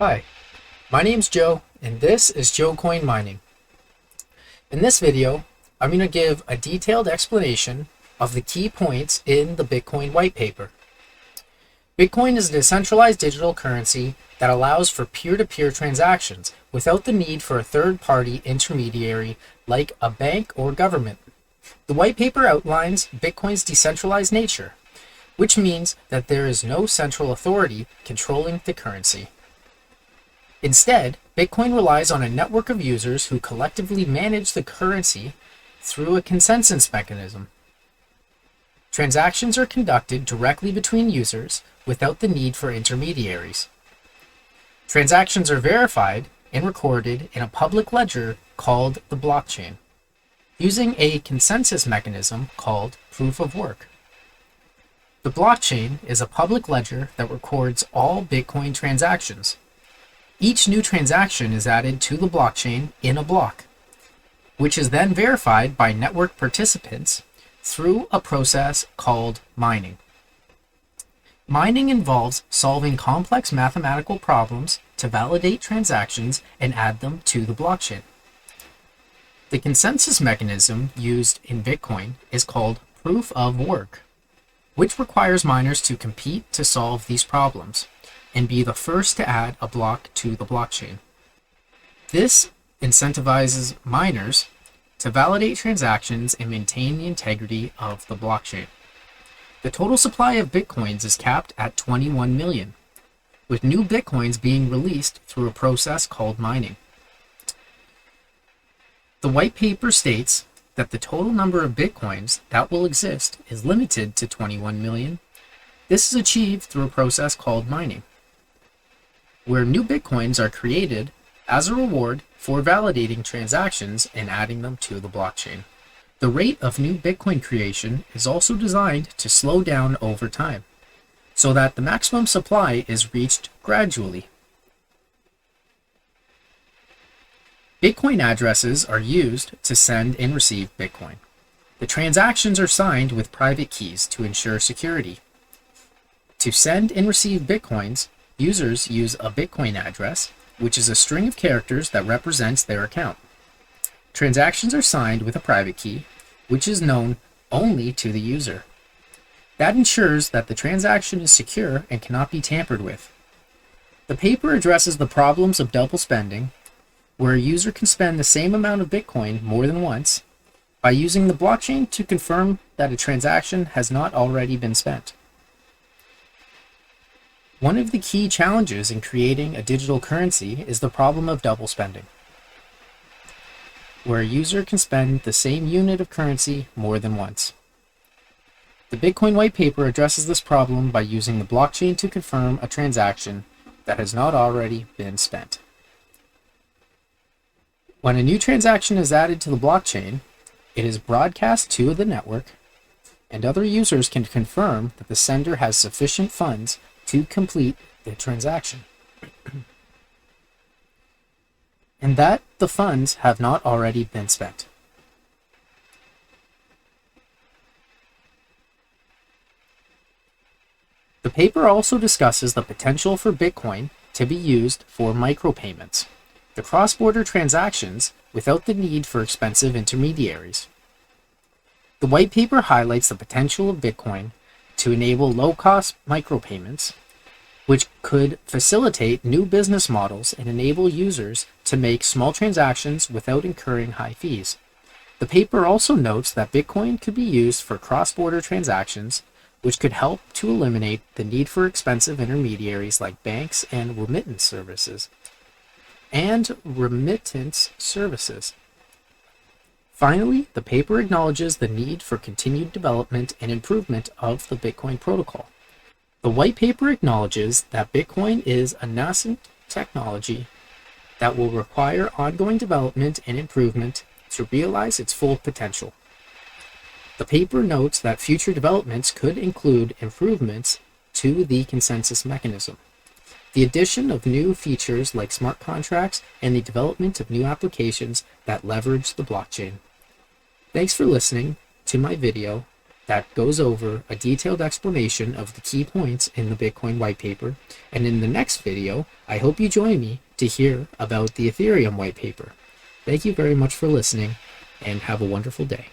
Hi, my name's Joe, and this is JoeCoinMining. In this video, I'm going to give a detailed explanation of the key points in the Bitcoin white paper. Bitcoin is a decentralized digital currency that allows for peer-to-peer transactions without the need for a third-party intermediary like a bank or government. The white paper outlines Bitcoin's decentralized nature, which means that there is no central authority controlling the currency. Instead, Bitcoin relies on a network of users who collectively manage the currency through a consensus mechanism. Transactions are conducted directly between users without the need for intermediaries. Transactions are verified and recorded in a public ledger called the blockchain, using a consensus mechanism called proof of work. The blockchain is a public ledger that records all Bitcoin transactions. Each new transaction is added to the blockchain in a block, which is then verified by network participants through a process called mining. Mining involves solving complex mathematical problems to validate transactions and add them to the blockchain. The consensus mechanism used in Bitcoin is called proof of work, which requires miners to compete to solve these problems and be the first to add a block to the blockchain. This incentivizes miners to validate transactions and maintain the integrity of the blockchain. The total supply of Bitcoins is capped at 21 million, with new Bitcoins being released through a process called mining. The white paper states that the total number of Bitcoins that will exist is limited to 21 million. This is achieved through a process called mining, where new Bitcoins are created as a reward for validating transactions and adding them to the blockchain. The rate of new Bitcoin creation is also designed to slow down over time, so that the maximum supply is reached gradually. Bitcoin addresses are used to send and receive Bitcoin. The transactions are signed with private keys to ensure security. To send and receive Bitcoins, users use a Bitcoin address, which is a string of characters that represents their account. Transactions are signed with a private key, which is known only to the user. That ensures that the transaction is secure and cannot be tampered with. The paper addresses the problems of double spending, where a user can spend the same amount of Bitcoin more than once by using the blockchain to confirm that a transaction has not already been spent. One of the key challenges in creating a digital currency is the problem of double spending, where a user can spend the same unit of currency more than once. The Bitcoin white paper addresses this problem by using the blockchain to confirm a transaction that has not already been spent. When a new transaction is added to the blockchain, it is broadcast to the network, and other users can confirm that the sender has sufficient funds to complete the transaction, and that the funds have not already been spent. The paper also discusses the potential for Bitcoin to be used for micropayments, the cross-border transactions without the need for expensive intermediaries. The white paper highlights the potential of Bitcoin to enable low-cost micropayments, which could facilitate new business models and enable users to make small transactions without incurring high fees. The paper also notes that Bitcoin could be used for cross-border transactions, which could help to eliminate the need for expensive intermediaries like banks and remittance services. Finally, the paper acknowledges the need for continued development and improvement of the Bitcoin protocol. The white paper acknowledges that Bitcoin is a nascent technology that will require ongoing development and improvement to realize its full potential. The paper notes that future developments could include improvements to the consensus mechanism, the addition of new features like smart contracts, and the development of new applications that leverage the blockchain. Thanks for listening to my video, that goes over a detailed explanation of the key points in the Bitcoin white paper. And in the next video, I hope you join me to hear about the Ethereum white paper. Thank you very much for listening, and have a wonderful day.